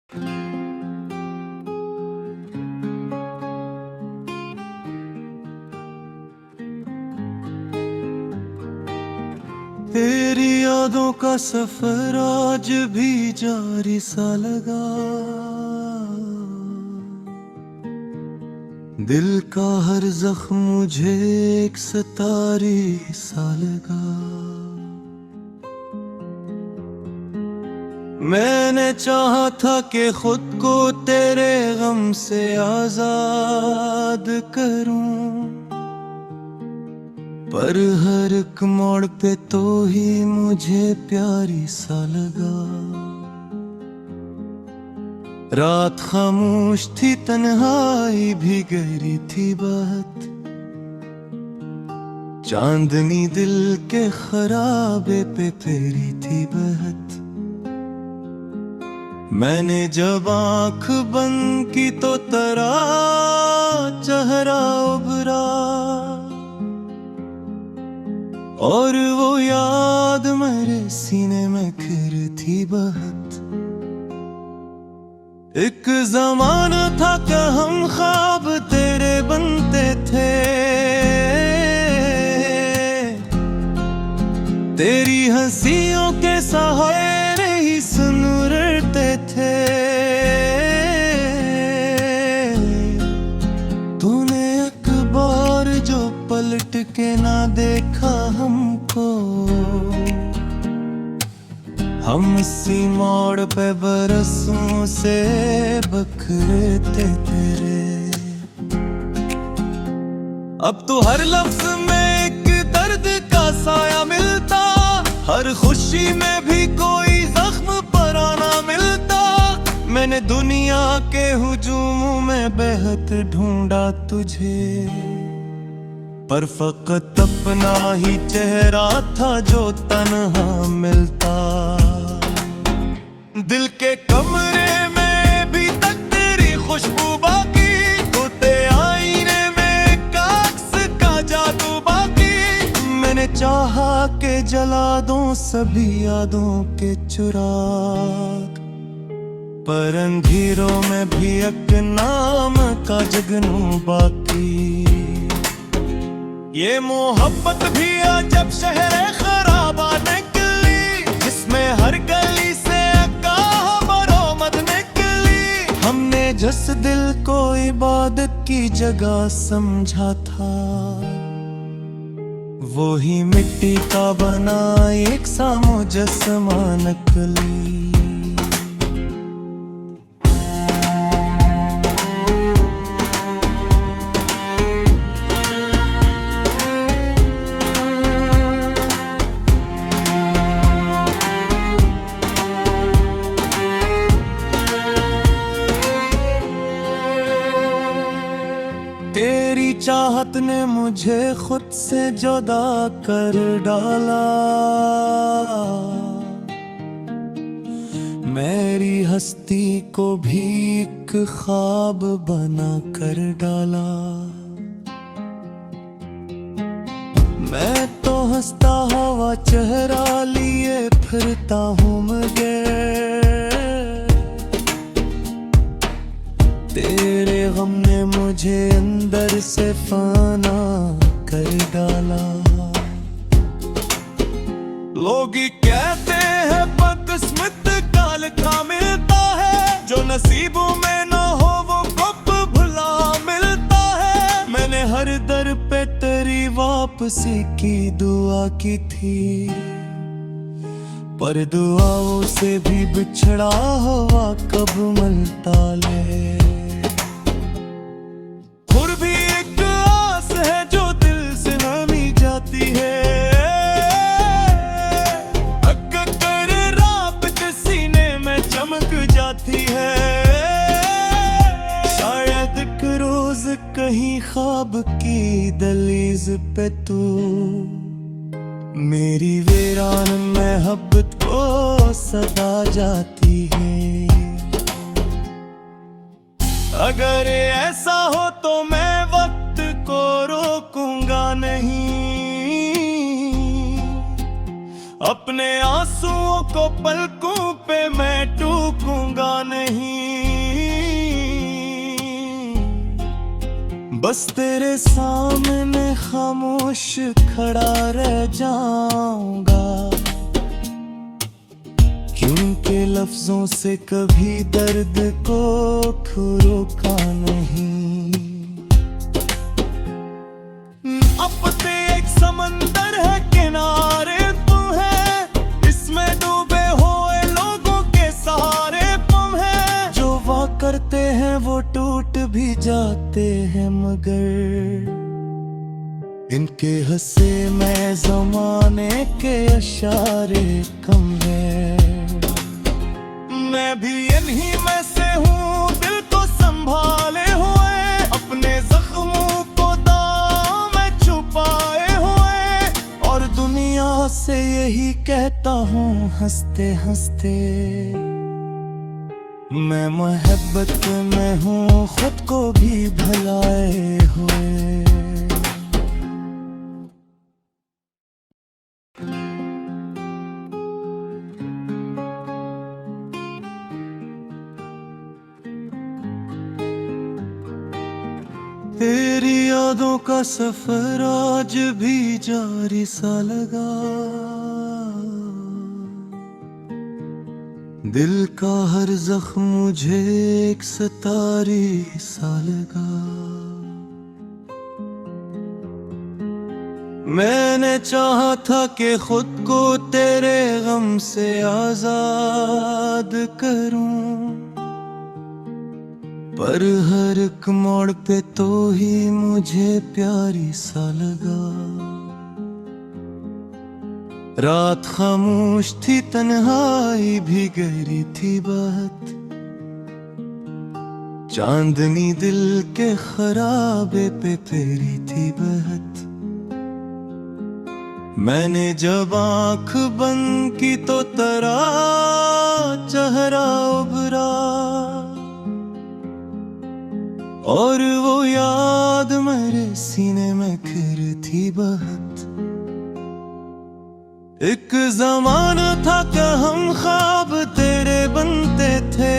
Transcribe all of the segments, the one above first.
तेरी यादों का सफर आज भी जारी सा लगा, दिल का हर जख्म मुझे एक सतारी सा लगा। मैंने चाहा था कि खुद को तेरे गम से आजाद करूं, पर हर एक मोड़ पे तो ही मुझे प्यारी सा लगा। रात खामोश थी, तन्हाई भी गहरी थी बात, चांदनी दिल के खराबे पे फेरी थी बहत। मैंने जब आंख बंद की तो तेरा चेहरा उभरा, और वो याद मेरे सीने में घिर थी बहत। एक ज़माना था कि हम ख्वाब तेरे बनते थे, तेरी हंसियों के सहारे ही सुनते थे। तूने एक बार जो पलट के ना देखा हमको, हम इसी मोड़ पे बरसों से बखरे थे तेरे। अब तो हर लफ्ज में एक दर्द का साया मिलता, हर खुशी में भी कोई जख्म पराना मिलता। मैंने दुनिया के हुजूम में बेहद ढूंढा तुझे, पर फकत अपना ही चेहरा था जो तन्हा मिलता। दिल के कमरे में भी तक तेरी खुशबू बाकी, होते आईने में काक्स का जादू बाकी। मैंने चाहा के जला दूं सभी यादों के चुराग, पर अंधेरों में भी एक नाम का जगनू बाकी। ये मोहब्बत भी अजब शहर खराबा निकली, जिसमें हर गली से बरोमद निकली। हमने जिस दिल को इबादत की जगह समझा था, वो ही मिट्टी का बना एक सा मुजस्समा नकली। तेरी चाहत ने मुझे खुद से जुदा कर डाला, मेरी हस्ती को भी एक ख्वाब बना कर डाला। मैं तो हंसता हुआ चेहरा लिए फिरता हूँ मगर, तेरे गम ने मुझे अंदर से फाना कर डाला। लोग कहते हैं बदकिस्मत का लिखा मिलता है, जो नसीबों में ना हो वो कब भुला मिलता है। मैंने हर दर पे तेरी वापसी की दुआ की थी, पर दुआओं से भी बिछड़ा हुआ कब मिलता ले। और भी एक आस है जो दिल से नामी जाती है, अक्कर रात के सीने में चमक जाती है। शायद एक रोज कहीं ख्वाब की दहलीज पे तू मेरी वीरान मोहब्बत को सदा जाती है। अगर ऐसा हो तो मैं वक्त को रोकूंगा नहीं, अपने आंसुओं को पलकों पे मैं टूकूंगा नहीं। बस तेरे सामने खामोश खड़ा रह जाऊंगा, क्योंकि लफ्जों से कभी दर्द को रोका नहीं। अब ते एक समंदर है, किनारे तुम है, इसमें डूबे हुए लोगों के सहारे तुम है। जो वाह करते हैं वो टूट भी जाते हैं, मगर इनके हंसे में ज़माने के इशारे कम है। मैं भी इन्हीं में से हूँ, दिल को संभाले हुए, अपने जख्मों को दांव में छुपाए हुए, और दुनिया से यही कहता हूँ हंसते हंसते, मैं मोहब्बत में हूँ खुद को भी भुलाए हुए। तेरी यादों का सफर आज भी जारी सा लगा, दिल का हर जख्म मुझे एक सतारी सा लगा। मैंने चाहा था कि खुद को तेरे गम से आजाद करूं, पर हर एक मोड़ पे तो ही मुझे प्यारी सा लगा। रात खामोश थी, तन्हाई भी गहरी थी बात, चांदनी दिल के खराबे पे फेरी थी बहत। मैंने जब आंख बंद की तो तेरा चेहरा उभरा, और वो याद मेरे सीने में फिर थी बहत। एक ज़माना था कि हम ख्वाब तेरे बनते थे,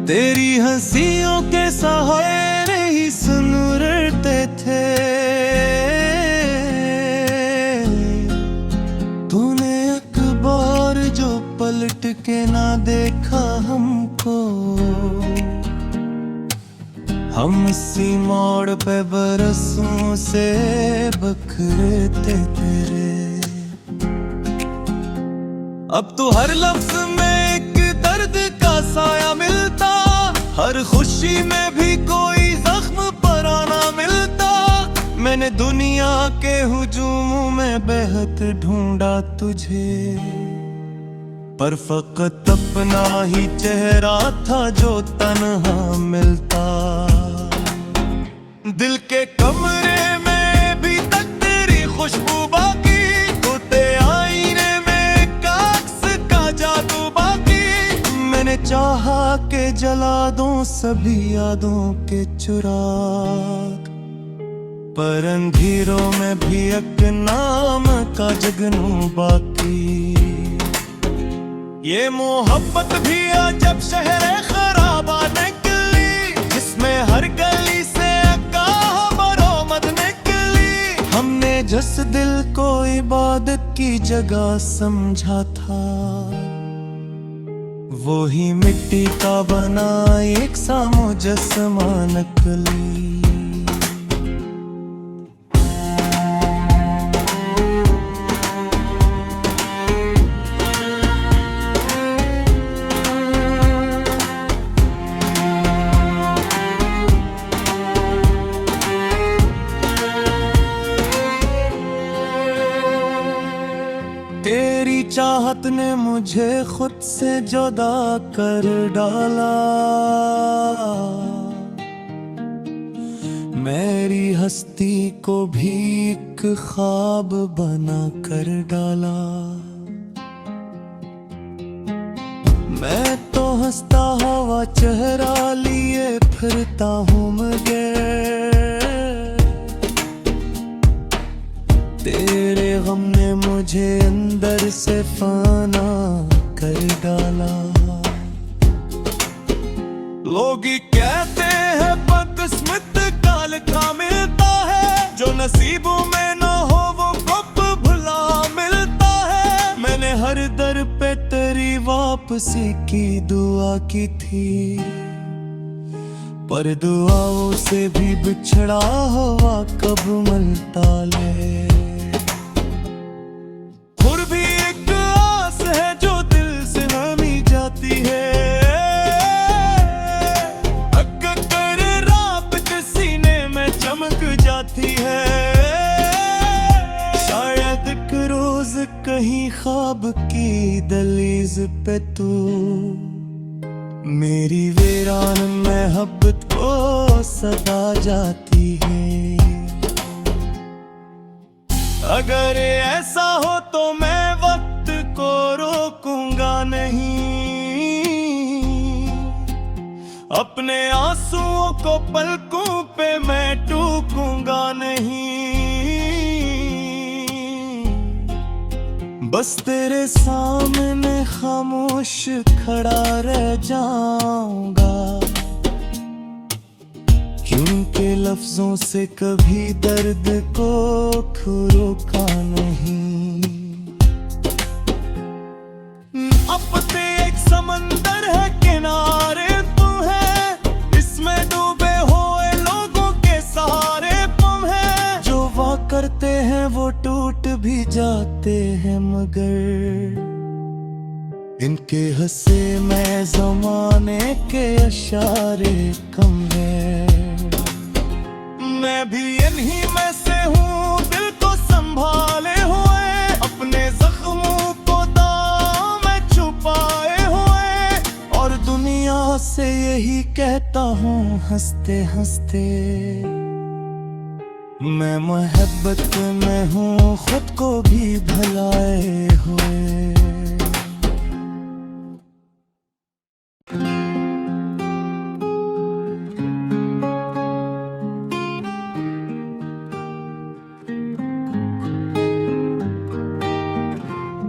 तेरी हंसियों के सहारे ही सुनते थे। तूने एक बार जो पलट के ना देखा हमको, हम इसी मोड़ पे बरसों से बखरते तेरे। अब तो हर लफ्ज में एक दर्द का साया मिलता, हर खुशी में भी कोई जख्म पराना मिलता। मैंने दुनिया के हुजूमों में बेहद ढूंढा तुझे, पर फकत अपना ही चेहरा था जो तन्हा मिलता। दिल के कमरे में भी तक तेरी खुशबू बाकी, होते आईने में काक्स का जादू बाकी। मैंने चाहा के जला दूं सभी यादों के चुराग, पर अंधेरों में भी एक नाम का जगनू बाकी। ये मोहब्बत भी अजब शहर खराबा निकली, जिसमें हर गली से बरामद निकली। हमने जिस दिल को इबादत की जगह समझा था, वो ही मिट्टी का बना एक सा मुजस्समा नकली। तेरी चाहत ने मुझे खुद से जुदा कर डाला, मेरी हस्ती को भी एक ख्वाब बना कर डाला। मैं तो हंसता हुआ चेहरा लिए फिरता हूँ मगर तेरे गम ने मुझे अंदर से फाना कर डाला। लोग ही कहते हैं बदकिस्मत का लिखा मिलता है, जो नसीबों में ना हो वो कब भुला मिलता है। मैंने हर दर पे तेरी वापसी की दुआ की थी, पर दुआओं से भी बिछड़ा हुआ कब मिलता ले। और भी एक आस है जो दिल से नामी जाती है, चमक जाती है। शायद एक रोज कहीं ख्वाब की दहलीज पे तू मेरी वीरान मोहब्बत को सदा जाती है। अगर ऐसा हो तो मैं वक्त को रोकूंगा नहीं, अपने आंसुओं को पलकों पे मैं टूकूंगा नहीं। बस तेरे सामने खामोश खड़ा रह जाऊंगा, क्योंकि लफ्जों से कभी दर्द को रोका नहीं। अब ते एक समंदर है किनारे करते हैं वो टूट भी जाते हैं, मगर इनके हंसे में ज़माने के इशारे कम है। मैं भी इन्हीं में से हूँ, दिल को संभाले हुए, अपने जख्मों को दांव में छुपाए हुए, और दुनिया से यही कहता हूँ हंसते हंसते, मैं मोहब्बत में हूँ खुद को भी भुलाए हुए।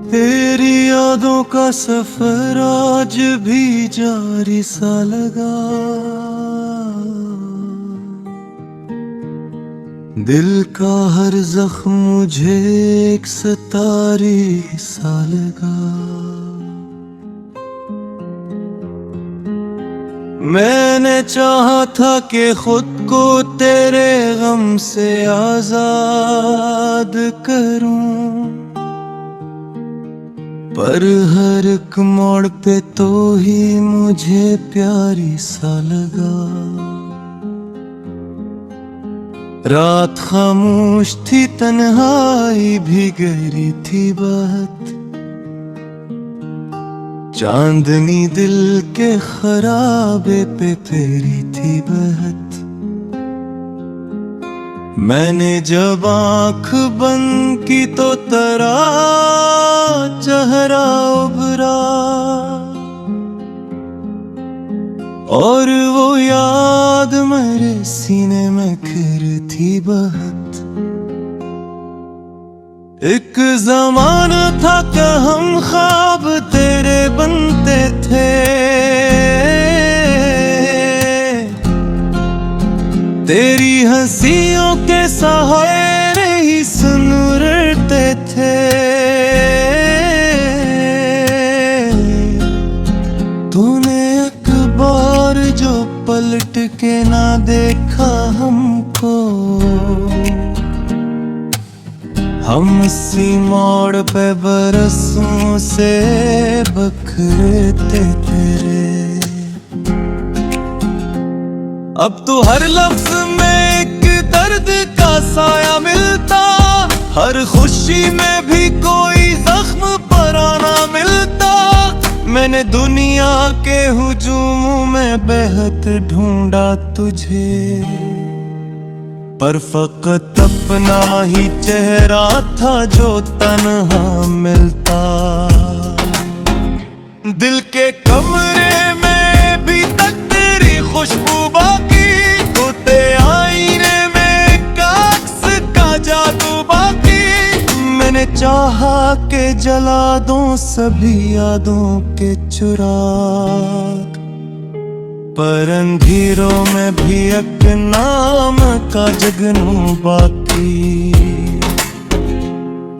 तेरी यादों का सफर आज भी जारी सा लगा, दिल का हर जख्म मुझे एक सतारी सा लगा। मैंने चाहा था कि खुद को तेरे गम से आजाद करूं, पर हर एक मोड़ पे तो ही मुझे प्यारी सा लगा। रात खामोश थी, तन्हाई भी गहरी थी बात, चांदनी दिल के खराबे पे फेरी थी बहत। मैंने जब आँख बंद की तो तेरा चेहरा उभरा, और वो याद मेरे सीने में खिर थी बहत। एक ज़माना था कि हम ख्वाब तेरे बनते थे, तेरी हंसियों के सहारे ही सुनते थे। तूने एक बार जो पलट के ना देखा हमको, हम इसी मोड़ पे बरसों से बखरते तेरे। अब तो हर लफ्ज में एक दर्द का साया मिलता, हर खुशी में भी कोई जख्म पराना मिलता। मैंने दुनिया के हुजूम में बेहद ढूंढा तुझे, पर फकत अपना ही चेहरा था जो तन्हा मिलता। दिल के कमरे में भी तक तेरी खुशबू बाकी, होते आईने में काक्स का जादू बाकी। मैंने चाहा के जला दूं सभी यादों के चुराग, पर अंधेरों में भी एक नाम का जगनू बाकी।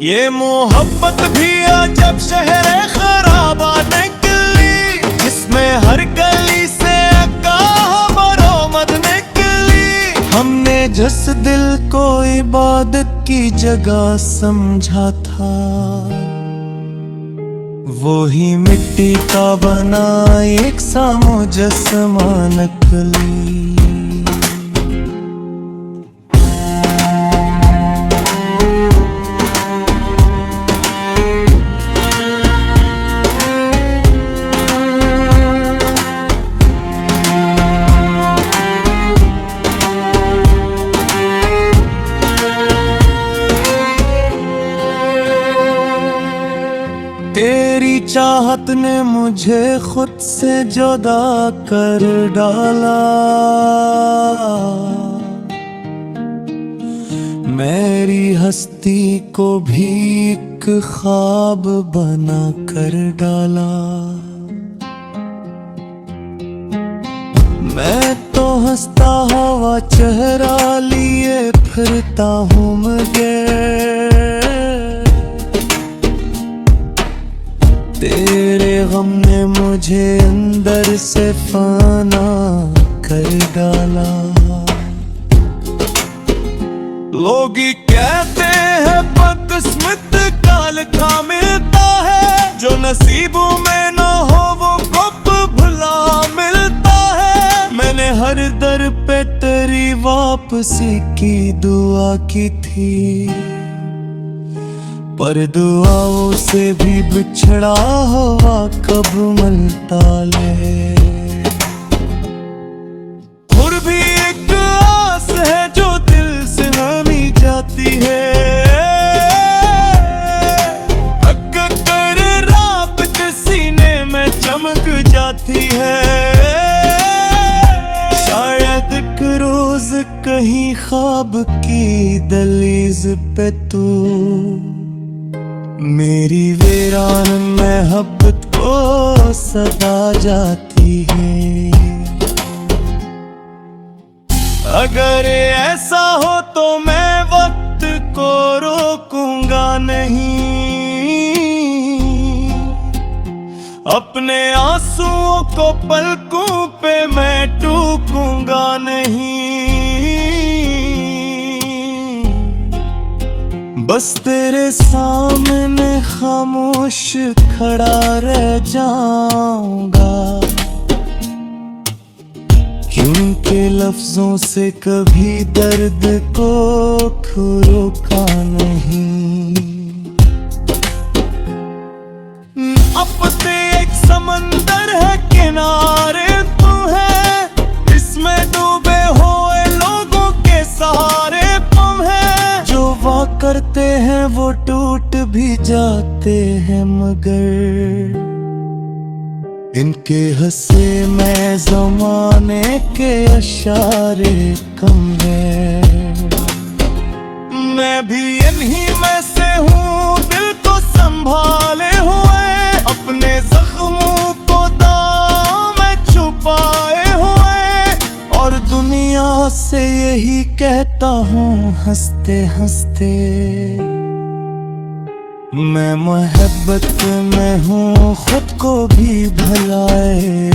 ये मोहब्बत भी अजब शहर खराबा निकली, जिसमें हर गली से बरामद निकली। हमने जिस दिल को इबादत की जगह समझा था, वो ही मिट्टी का बना एक सा मुजस्समा नकली। तेरी चाहत ने मुझे खुद से जुदा कर डाला, मेरी हस्ती को भी एक ख्वाब बना कर डाला। मैं तो हंसता हुआ चेहरा लिए फिरता हूँ मगर तेरे गम ने मुझे अंदर से फाना कर डाला। लोग कहते हैं बदकिस्मत का लिखा मिलता है, जो नसीबों में न हो वो कब भुला मिलता है। मैंने हर दर पे तेरी वापसी की दुआ की थी, पर दुआओं से भी बिछड़ा हुआ कब मिलता ले। और भी एक आस है जो दिल से नामी जाती है, अगर रात के सीने में चमक जाती है। शायद एक रोज कहीं ख्वाब की दहलीज पे तू मेरी वीरान मोहब्बत को सदा जाती है। अगर ऐसा हो तो मैं वक्त को रोकूंगा नहीं, अपने आंसुओं को पलकों पे मैं टूकूंगा नहीं। बस तेरे सामने खामोश खड़ा रह जाऊंगा, क्योंकि लफ्जों से कभी दर्द को रोका नहीं। अब ते एक समंदर है किनारे तू है, इसमें डूबे हुए लोगों के सहारे तुम है। जो वाह करते हैं वो टूट भी जाते हैं, मगर इनके हंसे में ज़माने के इशारे कम है। मैं भी इन्हीं में से हूँ, दिल को संभाले हुए, अपने जख्मों को दाम में छुपाए हुए। और दुनिया से यही कहता हूँ हंसते हंसते, मैं मोहब्बत में हूँ खुद को भी भुलाए